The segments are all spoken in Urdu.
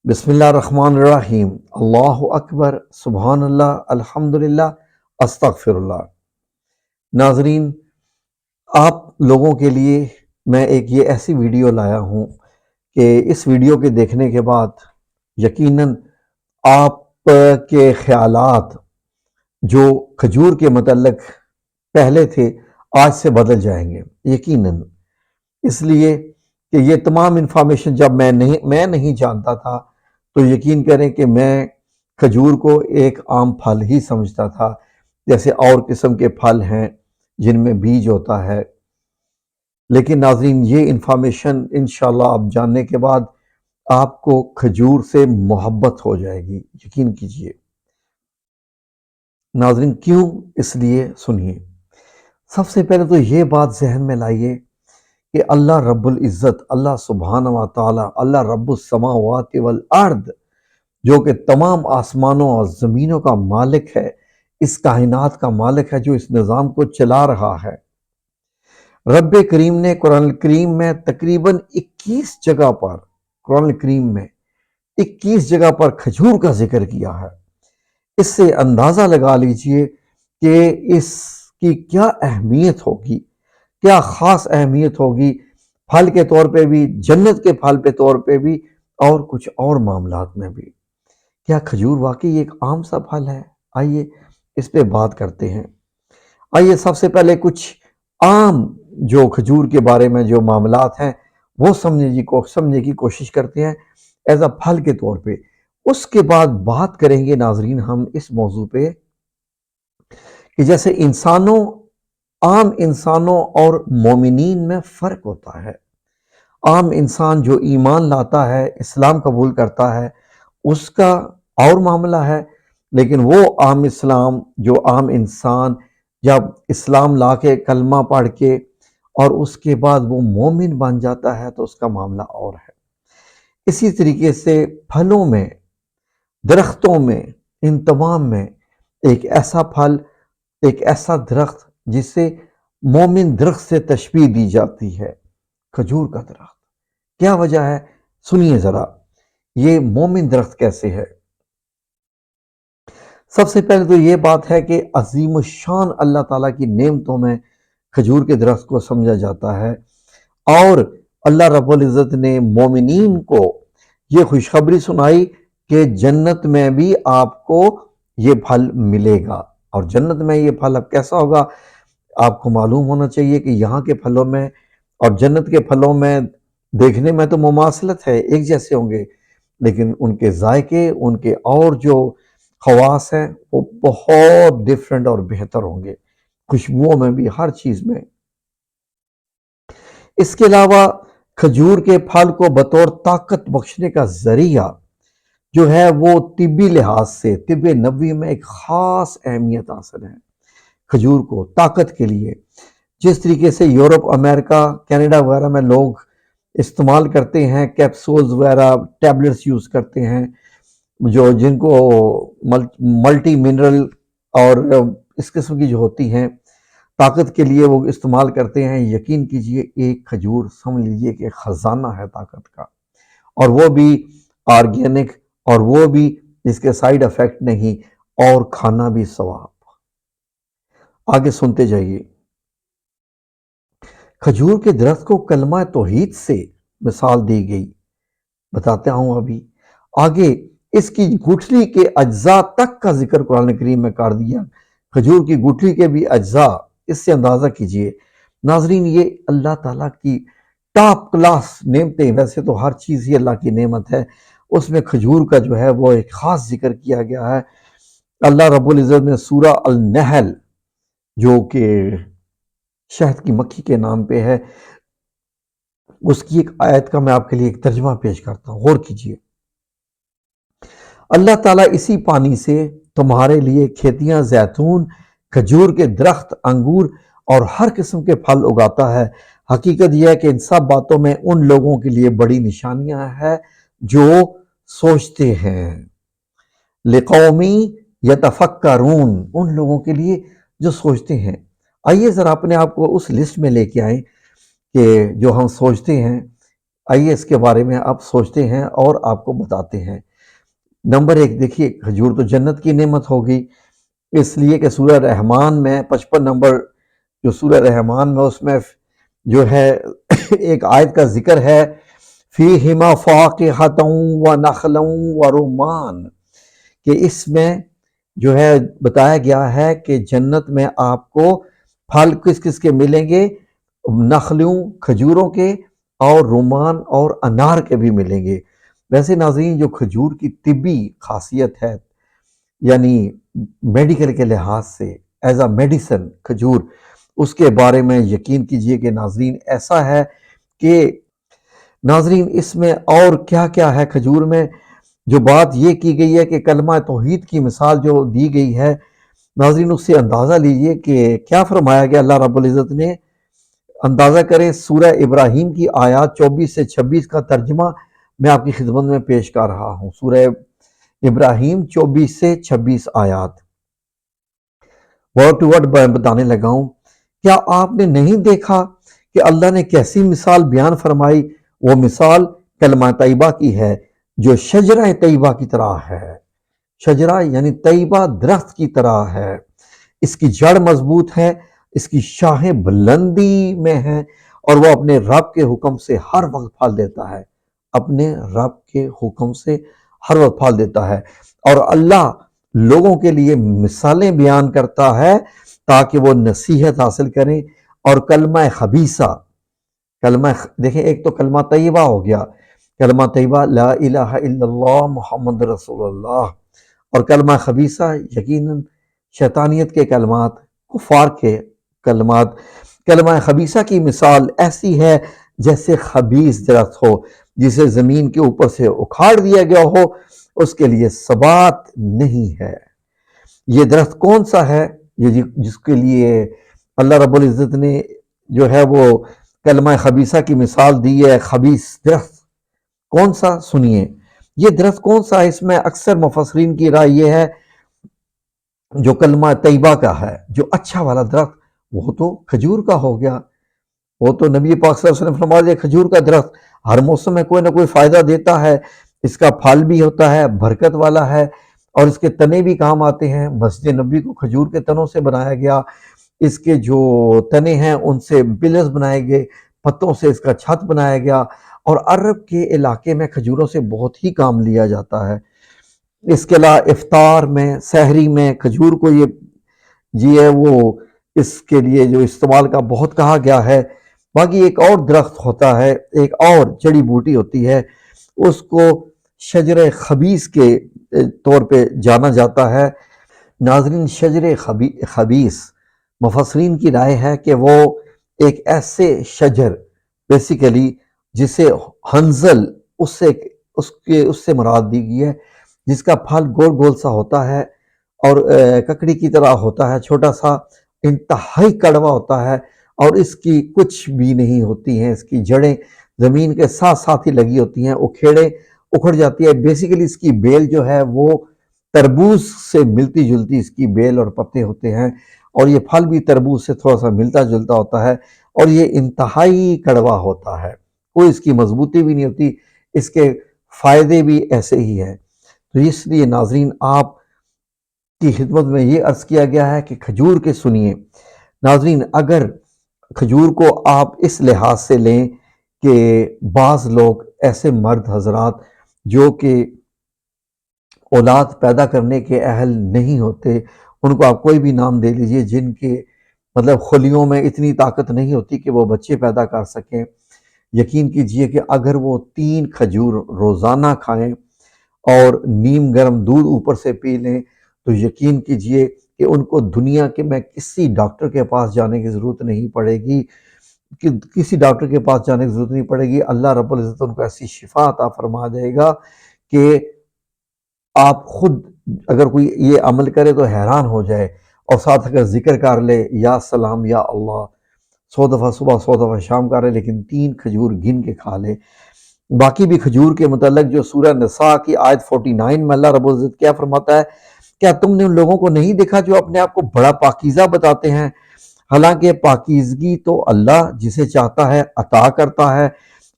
بسم اللہ الرحمن الرحیم، اللہ اکبر، سبحان اللہ، الحمدللہ، استغفر اللہ۔ ناظرین، آپ لوگوں کے لیے میں ایک یہ ایسی ویڈیو لایا ہوں کہ اس ویڈیو کے دیکھنے کے بعد یقیناً آپ کے خیالات جو کھجور کے متعلق پہلے تھے آج سے بدل جائیں گے یقیناً، اس لیے کہ یہ تمام انفارمیشن جب میں نہیں جانتا تھا تو یقین کریں کہ میں کھجور کو ایک عام پھل ہی سمجھتا تھا، جیسے اور قسم کے پھل ہیں جن میں بیج ہوتا ہے۔ لیکن ناظرین، یہ انفارمیشن انشاءاللہ آپ جاننے کے بعد آپ کو کھجور سے محبت ہو جائے گی، یقین کیجئے۔ ناظرین کیوں؟ اس لیے سنیے۔ سب سے پہلے تو یہ بات ذہن میں لائیے کہ اللہ رب العزت، اللہ سبحانہ و تعالی، اللہ رب السماوات والارض، جو کہ تمام آسمانوں اور زمینوں کا مالک ہے، اس کائنات کا مالک ہے، جو اس نظام کو چلا رہا ہے، رب کریم نے قرآن کریم میں تقریباً 21 جگہ پر، قرآن کریم میں 21 جگہ پر کھجور کا ذکر کیا ہے۔ اس سے اندازہ لگا لیجئے کہ اس کی کیا اہمیت ہوگی، کیا خاص اہمیت ہوگی، پھل کے طور پہ بھی، جنت کے پھل کے طور پہ بھی، اور کچھ اور معاملات میں بھی۔ کیا کھجور واقعی ایک عام سا پھل ہے؟ آئیے اس پہ بات کرتے ہیں۔ آئیے سب سے پہلے کچھ عام جو کھجور کے بارے میں جو معاملات ہیں وہ سمجھنے کی کوشش کرتے ہیں ایز اے پھل کے طور پہ۔ اس کے بعد بات کریں گے ناظرین ہم اس موضوع پہ کہ جیسے عام انسانوں اور مومنین میں فرق ہوتا ہے۔ عام انسان جو ایمان لاتا ہے، اسلام قبول کرتا ہے، اس کا اور معاملہ ہے، لیکن وہ عام انسان جب اسلام لا کے کلمہ پڑھ کے اور اس کے بعد وہ مومن بن جاتا ہے تو اس کا معاملہ اور ہے۔ اسی طریقے سے پھلوں میں، درختوں میں، ان تمام میں ایک ایسا پھل، ایک ایسا درخت جس سے مومن درخت سے تشبیہ دی جاتی ہے، کھجور کا درخت۔ کیا وجہ ہے؟ سنیے ذرا، یہ مومن درخت کیسے ہے؟ سب سے پہلے تو یہ بات ہے کہ عظیم الشان اللہ تعالیٰ کی نعمتوں میں کھجور کے درخت کو سمجھا جاتا ہے، اور اللہ رب العزت نے مومنین کو یہ خوشخبری سنائی کہ جنت میں بھی آپ کو یہ پھل ملے گا۔ اور جنت میں یہ پھل اب کیسا ہوگا؟ آپ کو معلوم ہونا چاہیے کہ یہاں کے پھلوں میں اور جنت کے پھلوں میں دیکھنے میں تو مماثلت ہے، ایک جیسے ہوں گے، لیکن ان کے ذائقے، ان کے اور جو خواص ہیں وہ بہت ڈیفرنٹ اور بہتر ہوں گے، خوشبوؤں میں بھی، ہر چیز میں۔ اس کے علاوہ کھجور کے پھل کو بطور طاقت بخشنے کا ذریعہ جو ہے وہ طبی لحاظ سے، طب نبوی میں ایک خاص اہمیت حاصل ہے کھجور کو طاقت کے لیے۔ جس طریقے سے یورپ، امریکہ، کینیڈا وغیرہ میں لوگ استعمال کرتے ہیں، کیپسولز وغیرہ، ٹیبلٹس یوز کرتے ہیں، جن کو ملٹی منرل اور اس قسم کی جو ہوتی ہیں طاقت کے لیے وہ استعمال کرتے ہیں۔ یقین کیجئے ایک کھجور سمجھ لیجئے کہ خزانہ ہے طاقت کا، اور وہ بھی آرگینک، اور وہ بھی اس کے سائیڈ افیکٹ نہیں، اور کھانا بھی ثواب۔ آگے سنتے جائیے۔ کھجور کے درخت کو کلمہ توحید سے مثال دی گئی، بتاتا ہوں ابھی آگے۔ اس کی گٹھلی کے اجزاء تک کا ذکر قرآن کریم میں کر دیا، کھجور کی گٹھلی کے بھی اجزاء۔ اس سے اندازہ کیجئے ناظرین، یہ اللہ تعالیٰ کی ٹاپ کلاس نعمتیں، ویسے تو ہر چیز ہی اللہ کی نعمت ہے، اس میں کھجور کا جو ہے وہ ایک خاص ذکر کیا گیا ہے۔ اللہ رب العزت نے سورہ النحل، جو کہ شہد کی مکھی کے نام پہ ہے، اس کی ایک آیت کا میں آپ کے لیے ایک ترجمہ پیش کرتا ہوں، غور کیجئے۔ اللہ تعالیٰ اسی پانی سے تمہارے لیے کھیتیاں، زیتون، کھجور کے درخت، انگور اور ہر قسم کے پھل اگاتا ہے۔ حقیقت یہ ہے کہ ان سب باتوں میں ان لوگوں کے لیے بڑی نشانیاں ہیں جو سوچتے ہیں، لقومی یتفکرون، ان لوگوں کے لیے جو سوچتے ہیں۔ آئیے ذرا اپنے آپ کو اس لسٹ میں لے کے آئیں کہ جو ہم سوچتے ہیں، آئیے اس کے بارے میں آپ سوچتے ہیں اور آپ کو بتاتے ہیں۔ نمبر ایک دیکھیے، کھجور تو جنت کی نعمت ہوگی، اس لیے کہ سورہ رحمان میں 55 نمبر جو سورہ رحمان میں اس میں جو ہے ایک آیت کا ذکر ہے، فیہما فاکہۃ ونخل ورمان، کہ اس میں جو ہے بتایا گیا ہے کہ جنت میں آپ کو پھل کس کس کے ملیں گے، نخلوں کھجوروں کے، اور رومان اور انار کے بھی ملیں گے۔ ویسے ناظرین، جو کھجور کی طبی خاصیت ہے، یعنی میڈیکل کے لحاظ سے ایز اے میڈیسن کھجور، اس کے بارے میں یقین کیجئے کہ ناظرین ایسا ہے کہ ناظرین اس میں اور کیا کیا ہے کھجور میں۔ جو بات یہ کی گئی ہے کہ کلمہ توحید کی مثال جو دی گئی ہے، ناظرین اس سے اندازہ لیجئے کہ کیا فرمایا گیا اللہ رب العزت نے۔ اندازہ کریں، سورہ ابراہیم کی آیات 24 سے 26 کا ترجمہ میں آپ کی خدمت میں پیش کر رہا ہوں۔ سورہ ابراہیم 24 سے 26 آیات ورڈ ٹو ورڈ بتانے لگا ہوں۔ کیا آپ نے نہیں دیکھا کہ اللہ نے کیسی مثال بیان فرمائی؟ وہ مثال کلمہ طیبہ کی ہے جو شجرہ طیبہ کی طرح ہے۔ شجرہ یعنی طیبہ درخت کی طرح ہے، اس کی جڑ مضبوط ہے، اس کی شاخیں بلندی میں ہیں، اور وہ اپنے رب کے حکم سے ہر وقت پھل دیتا ہے، اپنے رب کے حکم سے ہر وقت پھل دیتا ہے۔ اور اللہ لوگوں کے لیے مثالیں بیان کرتا ہے تاکہ وہ نصیحت حاصل کریں۔ اور کلمہ خبیثہ، دیکھیں ایک تو کلمہ طیبہ ہو گیا، کلمہ طیبہ لا الہ الا اللہ محمد رسول اللہ، اور کلمہ خبیثہ یقیناً شیطانیت کے کلمات، کفار کے کلمات۔ کلمہ خبیثہ کی مثال ایسی ہے جیسے خبیث درخت ہو جسے زمین کے اوپر سے اکھاڑ دیا گیا ہو، اس کے لیے ثبات نہیں ہے۔ یہ درخت کون سا ہے یہ جس کے لیے اللہ رب العزت نے جو ہے وہ کلمہ خبیثہ کی مثال دی ہے؟ خبیث درخت کون سا؟ سنیے یہ درخت کون سا ہے۔ اس میں اکثر مفسرین کی رائے یہ ہے جو کلمہ طیبہ کا ہے، جو اچھا والا درخت، وہ تو کھجور کا ہو گیا۔ وہ تو نبی پاک صلی اللہ علیہ وسلم فرما دیا کھجور کا درخت ہر موسم میں کوئی نہ کوئی فائدہ دیتا ہے، اس کا پھل بھی ہوتا ہے، برکت والا ہے، اور اس کے تنے بھی کام آتے ہیں۔ مسجد نبی کو کھجور کے تنوں سے بنایا گیا، اس کے جو تنے ہیں ان سے پلرز بنائے گئے، پتوں سے اس کا چھت بنایا گیا، اور عرب کے علاقے میں کھجوروں سے بہت ہی کام لیا جاتا ہے۔ اس کے علاوہ افطار میں، سحری میں کھجور کو یہ ہے وہ اس کے لیے جو استعمال کا بہت کہا گیا ہے۔ باقی ایک اور درخت ہوتا ہے، ایک اور جڑی بوٹی ہوتی ہے، اس کو شجر خبیث کے طور پہ جانا جاتا ہے۔ ناظرین شجر خبیث مفسرین کی رائے ہے کہ وہ ایک ایسے شجر بیسیکلی جسے ہنزل اس سے مراد دی گئی ہے، جس کا پھل گول گول سا ہوتا ہے اور ککڑی کی طرح ہوتا ہے، چھوٹا سا، انتہائی کڑوا ہوتا ہے، اور اس کی کچھ بھی نہیں ہوتی ہیں، اس کی جڑیں زمین کے ساتھ ساتھ ہی لگی ہوتی ہیں، اکھیڑے اکھڑ جاتی ہے۔ بیسیکلی اس کی بیل جو ہے وہ تربوز سے ملتی جلتی اس کی بیل اور پتے ہوتے ہیں، اور یہ پھل بھی تربوز سے تھوڑا سا ملتا جلتا ہوتا ہے، اور یہ انتہائی کڑوا ہوتا ہے، کوئی اس کی مضبوطی بھی نہیں ہوتی، اس کے فائدے بھی ایسے ہی ہیں۔ تو اس لیے ناظرین آپ کی خدمت میں یہ عرض کیا گیا ہے کہ کھجور کے سنیے ناظرین، اگر کھجور کو آپ اس لحاظ سے لیں کہ بعض لوگ ایسے مرد حضرات جو کہ اولاد پیدا کرنے کے اہل نہیں ہوتے، ان کو آپ کوئی بھی نام دے لیجئے، جن کے مطلب خلیوں میں اتنی طاقت نہیں ہوتی کہ وہ بچے پیدا کر سکیں، یقین کیجئے کہ اگر وہ 3 کھجور روزانہ کھائیں اور نیم گرم دودھ اوپر سے پی لیں تو یقین کیجئے کہ ان کو دنیا کے میں کسی ڈاکٹر کے پاس جانے کی ضرورت نہیں پڑے گی، اللہ رب العزت ان کو ایسی شفا عطا فرما دے گا کہ آپ خود اگر کوئی یہ عمل کرے تو حیران ہو جائے، اور ساتھ اگر ذکر کر لے یا سلام یا اللہ 100 دفعہ صبح 100 دفعہ شام کر لے، لیکن 3 کھجور گن کے کھا لے۔ باقی بھی کھجور کے متعلق جو سورہ نساء کی آیت 49 میں اللہ رب العزت کیا فرماتا ہے، کیا تم نے ان لوگوں کو نہیں دیکھا جو اپنے آپ کو بڑا پاکیزہ بتاتے ہیں، حالانکہ پاکیزگی تو اللہ جسے چاہتا ہے عطا کرتا ہے،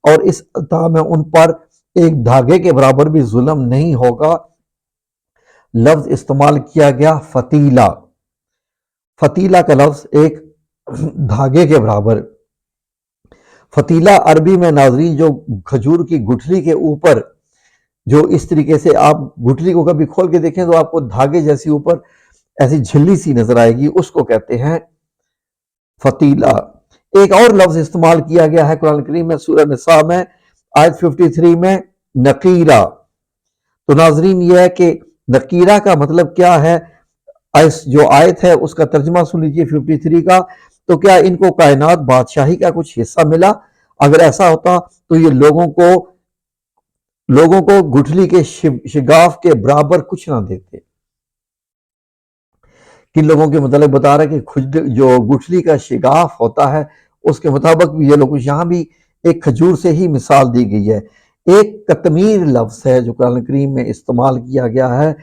اور اس عطا میں ان پر ایک دھاگے کے برابر بھی ظلم نہیں ہوگا۔ لفظ استعمال کیا گیا فتیلہ، فتیلہ کا لفظ ایک دھاگے کے برابر۔ فتیلہ عربی میں ناظرین جو کھجور کی گٹھلی کے اوپر جو اس طریقے سے آپ گٹھلی کو کبھی کھول کے دیکھیں تو آپ کو دھاگے جیسی اوپر ایسی جھلی سی نظر آئے گی، اس کو کہتے ہیں فتیلہ۔ ایک اور لفظ استعمال کیا گیا ہے قرآن کریم میں سورہ نساء میں آیت 53 میں، نقیرہ۔ تو ناظرین یہ ہے کہ نقیرہ کا مطلب کیا ہے، جو آیت ہے اس کا ترجمہ سن لیجیے 53 کا۔ تو کیا ان کو کائنات بادشاہی کا کچھ حصہ ملا؟ اگر ایسا ہوتا تو یہ لوگوں کو گٹھلی کے شگاف کے برابر کچھ نہ دیتے۔ کن لوگوں کے متعلق بتا رہا ہے کہ جو گٹھلی کا شگاف ہوتا ہے اس کے مطابق بھی یہ لوگ، یہاں بھی ایک کھجور سے ہی مثال دی گئی ہے۔ ایک قطمیر لفظ ہے جو قرآن کریم میں استعمال کیا گیا ہے،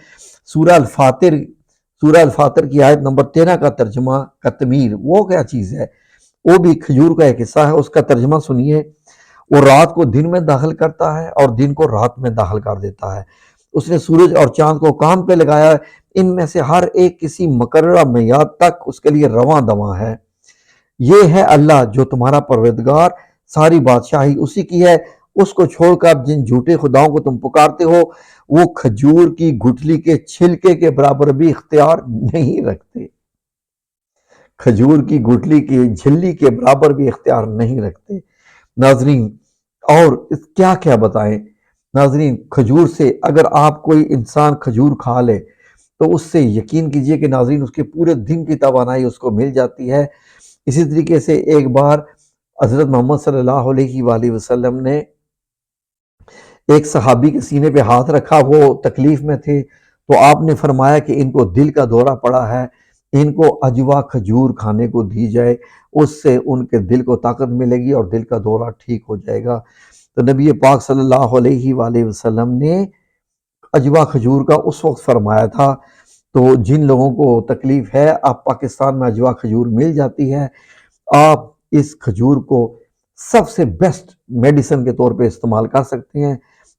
سورہ الفاطر کی آیت نمبر 13 کا ترجمہ قطمیر۔ وہ کیا چیز ہے؟ وہ بھی کھجور کا ایک حصہ ہے، اس کا ترجمہ سنیے۔ وہ رات کو دن میں داخل کرتا ہے اور دن کو رات میں داخل کر دیتا ہے۔ اس نے سورج اور چاند کو کام پہ لگایا ہے، ان میں سے ہر ایک کسی مقررہ میعاد تک اس کے لیے رواں دواں ہے۔ یہ ہے اللہ جو تمہارا پروردگار، ساری بادشاہی اسی کی ہے۔ اس کو چھوڑ کر جن جھوٹے خداؤں کو تم پکارتے ہو وہ کھجور کی گٹھلی کے چھلکے کے برابر بھی اختیار نہیں رکھتے، کھجور کی گٹھلی کی جھلی کے برابر بھی اختیار نہیں رکھتے۔ ناظرین اور کیا کیا بتائیں ناظرین، کھجور سے اگر آپ کوئی انسان کھجور کھا لے تو اس سے یقین کیجئے کہ ناظرین اس کے پورے دن کی توانائی اس کو مل جاتی ہے۔ اسی طریقے سے ایک بار حضرت محمد صلی اللہ علیہ وآلہ وسلم نے ایک صحابی کے سینے پہ ہاتھ رکھا، وہ تکلیف میں تھے، تو آپ نے فرمایا کہ ان کو دل کا دورہ پڑا ہے، ان کو عجوا کھجور کھانے کو دی جائے، اس سے ان کے دل کو طاقت ملے گی اور دل کا دورہ ٹھیک ہو جائے گا۔ تو نبی پاک صلی اللہ علیہ وآلہ وسلم نے عجوا کھجور کا اس وقت فرمایا تھا۔ تو جن لوگوں کو تکلیف ہے، آپ پاکستان میں عجوا کھجور مل جاتی ہے، آپ اس کھجور کو سب سے بیسٹ میڈیسن کے طور پہ استعمال کر سکتے ہیں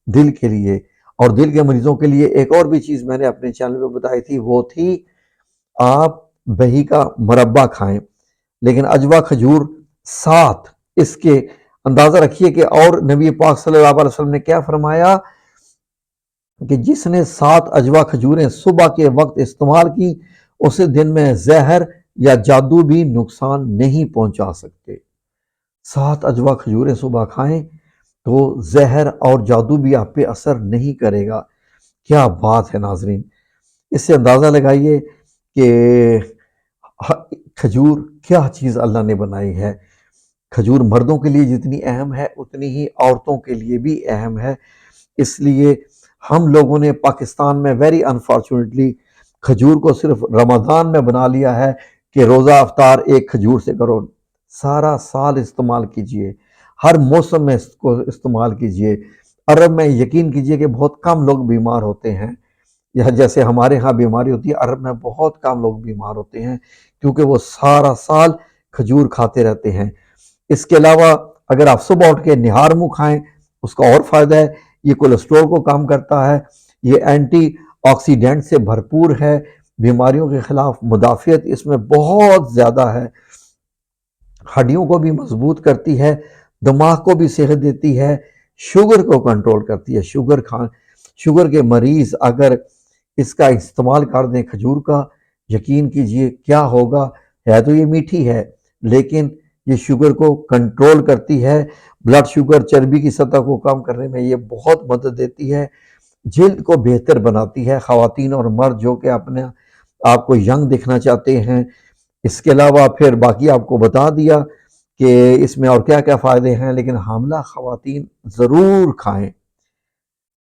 دل کے لیے۔ اور دل کے مریضوں کے لیے ایک اور بھی چیز میں نے اپنے چینل پہ بتائی تھی، وہ تھی آپ دہی کا مربع کھائیں، لیکن عجوا کھجور ساتھ اس کے اندازہ رکھیے کہ اور نبی پاک صلی اللہ علیہ وسلم نے کیا فرمایا کہ جس نے 7 عجوا کھجوریں صبح کے وقت استعمال کی اسے دن میں زہر یا جادو بھی نقصان نہیں پہنچا سکتے۔ 7 عجوا کھجوریں صبح کھائیں تو زہر اور جادو بھی آپ پہ اثر نہیں کرے گا۔ کیا بات ہے ناظرین، اس سے اندازہ لگائیے کہ کھجور کیا چیز اللہ نے بنائی ہے۔ کھجور مردوں کے لیے جتنی اہم ہے اتنی ہی عورتوں کے لیے بھی اہم ہے۔ اس لیے ہم لوگوں نے پاکستان میں ویری انفارچونیٹلی کھجور کو صرف رمضان میں بنا لیا ہے کہ روزہ افطار ایک کھجور سے کرو۔ سارا سال استعمال کیجئے، ہر موسم میں اس کو استعمال کیجئے۔ عرب میں یقین کیجئے کہ بہت کم لوگ بیمار ہوتے ہیں، یا جیسے ہمارے ہاں بیماری ہوتی ہے، عرب میں بہت کم لوگ بیمار ہوتے ہیں کیونکہ وہ سارا سال کھجور کھاتے رہتے ہیں۔ اس کے علاوہ اگر آپ صبح اٹھ کے نہار منہ کھائیں اس کا اور فائدہ ہے، یہ کولیسٹرول کو کم کرتا ہے، یہ اینٹی آکسیڈنٹ سے بھرپور ہے، بیماریوں کے خلاف مدافعت اس میں بہت زیادہ ہے، ہڈیوں کو بھی مضبوط کرتی ہے، دماغ کو بھی صحت دیتی ہے، شوگر کو کنٹرول کرتی ہے۔ شوگر کے مریض اگر اس کا استعمال کر دیں کھجور کا، یقین کیجئے کیا ہوگا، ہے تو یہ میٹھی ہے لیکن یہ شوگر کو کنٹرول کرتی ہے، بلڈ شوگر چربی کی سطح کو کم کرنے میں یہ بہت مدد دیتی ہے، جلد کو بہتر بناتی ہے۔ خواتین اور مرد جو کہ اپنے آپ کو ینگ دکھنا چاہتے ہیں، اس کے علاوہ پھر باقی آپ کو بتا دیا کہ اس میں اور کیا کیا فائدے ہیں، لیکن حاملہ خواتین ضرور کھائیں۔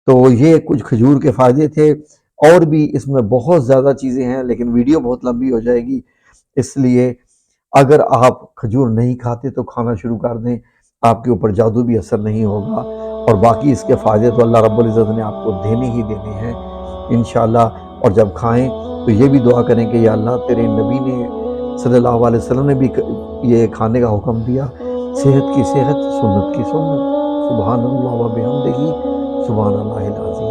تو یہ کچھ کھجور کے فائدے تھے، اور بھی اس میں بہت زیادہ چیزیں ہیں لیکن ویڈیو بہت لمبی ہو جائے گی، اس لیے اگر آپ کھجور نہیں کھاتے تو کھانا شروع کر دیں، آپ کے اوپر جادو بھی اثر نہیں ہوگا، اور باقی اس کے فائدے تو اللہ رب العزت نے آپ کو دینے ہی دینے ہیں انشاءاللہ۔ اور جب کھائیں تو یہ بھی دعا کریں کہ یا اللہ تیرے نبی نے صلی اللہ علیہ وسلم نے بھی یہ کھانے کا حکم دیا، صحت کی صحت، سنت کی سنت۔ سبحان اللہ و بحمدہ، سبحان اللہ العظیم۔